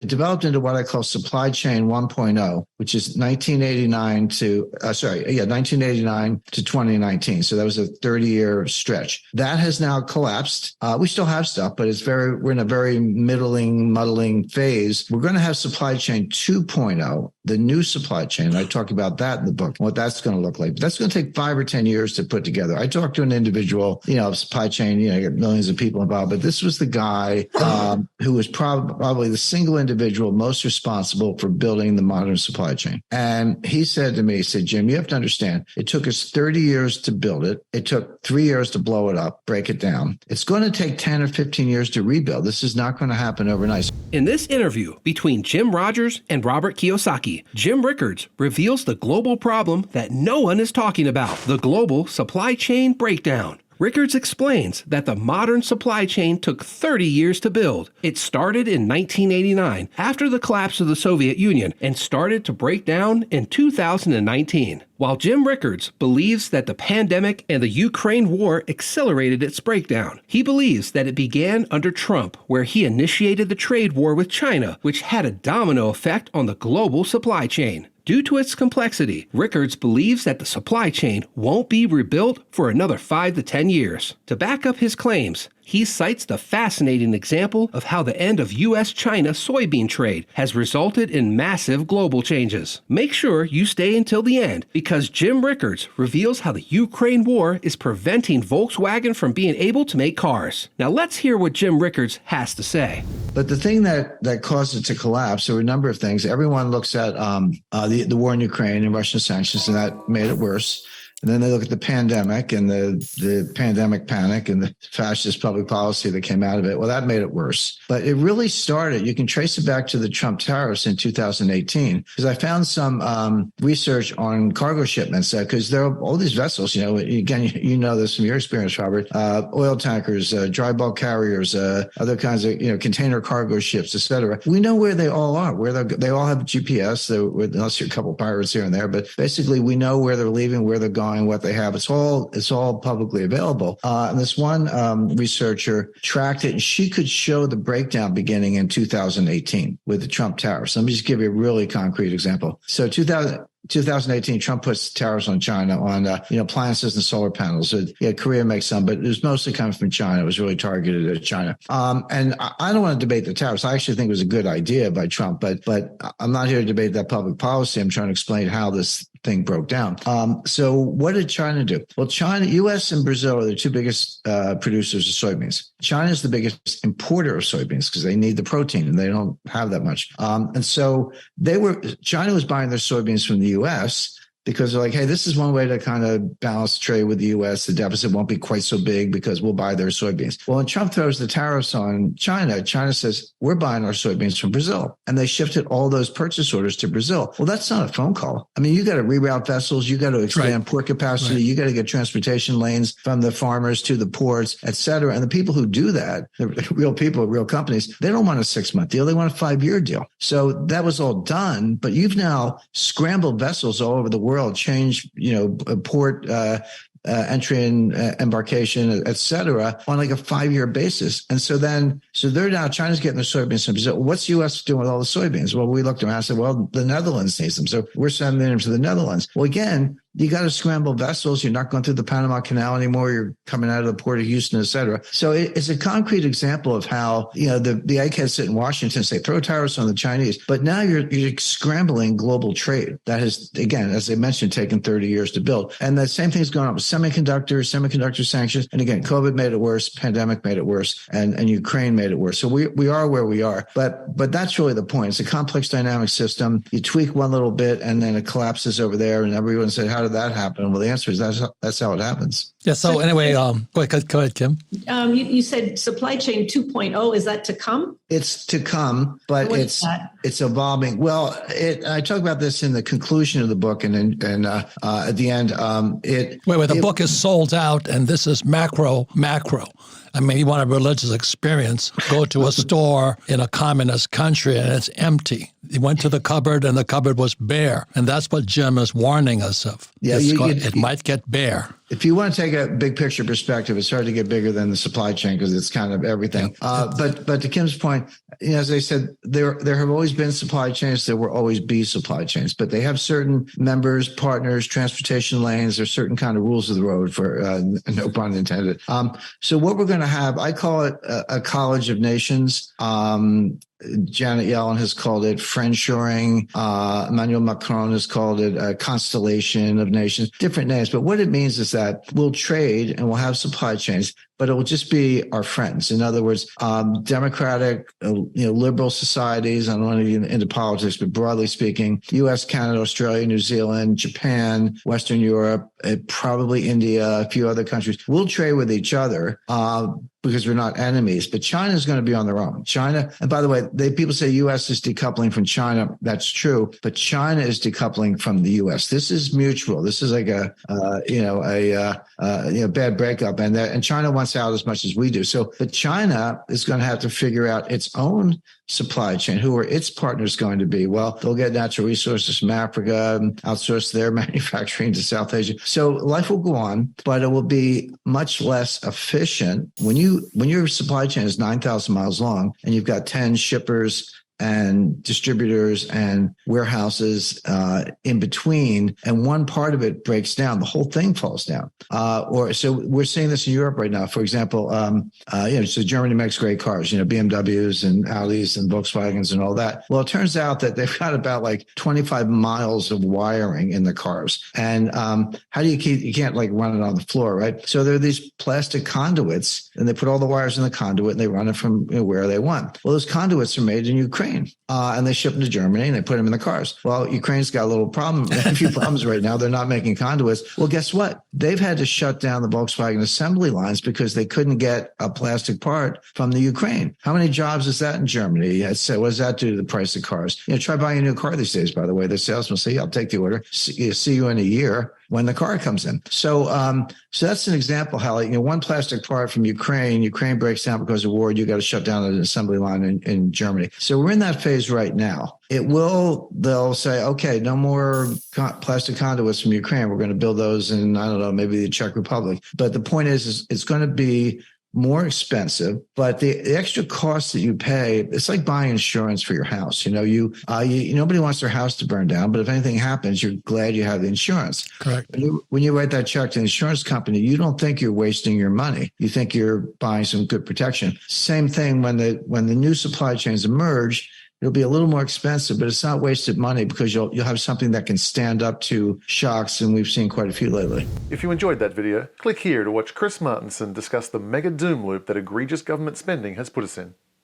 It developed into what I call supply chain 1.0, which is 1989 to 2019. So that was a 30-year stretch. That has now collapsed. We still have stuff, but we're in a very muddling phase. We're going to have supply chain 2.0, the new supply chain. I talk about that in the book, what that's going to look like. But that's going to take 5 or 10 years to put together. I talked to an individual, supply chain, you get millions of people involved, but this was the guy who was probably the single individual most responsible for building the modern supply chain. And he said to me, Jim, you have to understand, it took us 30 years to build it. It took 3 years to blow it up, break it down. It's going to take 10 or 15 years to rebuild. This is not going to happen overnight. In this interview between Jim Rogers and Robert Kiyosaki, Jim Rickards reveals the global problem that no one is talking about, the global supply chain breakdown. Rickards explains that the modern supply chain took 30 years to build. It started in 1989, after the collapse of the Soviet Union, and started to break down in 2019. While Jim Rickards believes that the pandemic and the Ukraine war accelerated its breakdown, he believes that it began under Trump, where he initiated the trade war with China, which had a domino effect on the global supply chain. Due to its complexity, Rickards believes that the supply chain won't be rebuilt for another 5 to 10 years. To back up his claims, he cites the fascinating example of how the end of U.S.-China soybean trade has resulted in massive global changes. Make sure you stay until the end, because Jim Rickards reveals how the Ukraine war is preventing Volkswagen from being able to make cars. Now let's hear what Jim Rickards has to say. But the thing that caused it to collapse, there were a number of things. Everyone looks at the war in Ukraine and Russian sanctions, and that made it worse. And then they look at the pandemic and the pandemic panic and the fascist public policy that came out of it. Well, that made it worse. But it really started, you can trace it back to the Trump tariffs in 2018, because I found some research on cargo shipments, because there are all these vessels, again, you know this from your experience, Robert, oil tankers, dry bulk carriers, other kinds of, container cargo ships, et cetera. We know where they all are, they all have GPS, unless you're a couple pirates here and there, but basically we know where they're leaving, where they're going, what they have. It's all publicly available. And this one researcher tracked it, and she could show the breakdown beginning in 2018 with the Trump tariffs. Let me just give you a really concrete example. So 2018, Trump puts tariffs on China on, appliances and solar panels. So, Korea makes some, but it was mostly coming from China. It was really targeted at China. And I don't want to debate the tariffs. I actually think it was a good idea by Trump, but I'm not here to debate that public policy. I'm trying to explain how this thing broke down. So what did China do? Well, U.S. and Brazil are the two biggest producers of soybeans. China is the biggest importer of soybeans because they need the protein and they don't have that much. And so China was buying their soybeans from the U.S. because they're like, hey, this is one way to kind of balance trade with the U.S. The deficit won't be quite so big because we'll buy their soybeans. Well, when Trump throws the tariffs on China, China says, we're buying our soybeans from Brazil. And they shifted all those purchase orders to Brazil. Well, that's not a phone call. I mean, you got to reroute vessels. You got to expand port capacity. Right. You got to get transportation lanes from the farmers to the ports, et cetera. And the people who do that, the real people, real companies, they don't want a 6-month deal. They want a 5-year deal. So that was all done. But you've now scrambled vessels all over the world, change, port entry and embarkation, et cetera, on like a 5-year basis. And so they're now, China's getting their soybeans from Brazil. What's the U.S. doing with all the soybeans? Well, we looked around and said, well, the Netherlands needs them. So we're sending them to the Netherlands. Well, again, you got to scramble vessels. You're not going through the Panama Canal anymore. You're coming out of the port of Houston, et cetera. So it's a concrete example of how, the eggheads sit in Washington and say, throw tariffs on the Chinese. But now you're scrambling global trade. That has, again, as I mentioned, taken 30 years to build. And the same thing's going on with semiconductor sanctions. And again, COVID made it worse, pandemic made it worse, and Ukraine made it worse. So we are where we are. But that's really the point. It's a complex dynamic system. You tweak one little bit and then it collapses over there. And everyone said, how did that happen? Well, the answer is that's how it happens. Yeah. So anyway, go ahead, Kim. You said supply chain 2.0. Is that to come? It's to come, but it's evolving. Well, I talk about this in the conclusion of the book, and at the end, the book is sold out, and this is macro. I mean, you want a religious experience, go to a store in a communist country and it's empty. You went to the cupboard and the cupboard was bare. And that's what Jim is warning us of. Yeah, it might get bare. If you want to take a big picture perspective, it's hard to get bigger than the supply chain because it's kind of everything. But to Kim's point, as I said, there have always been supply chains. There will always be supply chains, but they have certain members, partners, transportation lanes. There's certain kind of rules of the road, for no pun intended. So what we're going to have, I call it a college of nations. Janet Yellen has called it friendshoring. Emmanuel Macron has called it a constellation of nations, different names. But what it means is that we'll trade and we'll have supply chains, but it will just be our friends. In other words, democratic, liberal societies. I don't want to get into politics, but broadly speaking, U.S., Canada, Australia, New Zealand, Japan, Western Europe, probably India, a few other countries. We'll trade with each other. Because we're not enemies, but China is going to be on their own. China, and by the way, people say U.S. is decoupling from China. That's true, but China is decoupling from the U.S. This is mutual. This is like a bad breakup, and China wants out as much as we do. So, but China is going to have to figure out its own supply chain. Who are its partners going to be? Well, they'll get natural resources from Africa, outsource their manufacturing to South Asia. So life will go on, but it will be much less efficient when your supply chain is 9,000 miles long and you've got 10 shippers and distributors and warehouses in between, and one part of it breaks down, the whole thing falls down. So we're seeing this in Europe right now. For example, so Germany makes great cars, BMWs and Audis and Volkswagens and all that. Well, it turns out that they've got about like 25 miles of wiring in the cars. And how do you can't like run it on the floor, right? So there are these plastic conduits, and they put all the wires in the conduit and they run it from where they want. Well, those conduits are made in Ukraine. And they ship them to Germany and they put them in the cars. Well, Ukraine's got a few problems right now. They're not making conduits. Well, guess what? They've had to shut down the Volkswagen assembly lines because they couldn't get a plastic part from the Ukraine. How many jobs is that in Germany? What does that do to the price of cars? Try buying a new car these days, by the way. The salesman will say, I'll take the order. See you in a year when the car comes in. So that's an example how, one plastic part from Ukraine breaks down because of war. You got to shut down an assembly line in Germany. So we're in that phase right now. They'll say, okay, no more plastic conduits from Ukraine. We're going to build those in, I don't know, maybe the Czech Republic. But the point is it's going to be more expensive, but the extra cost that you pay, it's like buying insurance for your house. Nobody wants their house to burn down, but if anything happens, you're glad you have the insurance. Correct. When you write that check to the insurance company, you don't think you're wasting your money. You think you're buying some good protection. Same thing when the new supply chains emerge. It'll be a little more expensive, but it's not wasted money because you'll have something that can stand up to shocks, and we've seen quite a few lately. If you enjoyed that video, click here to watch Chris Martenson discuss the mega doom loop that egregious government spending has put us in.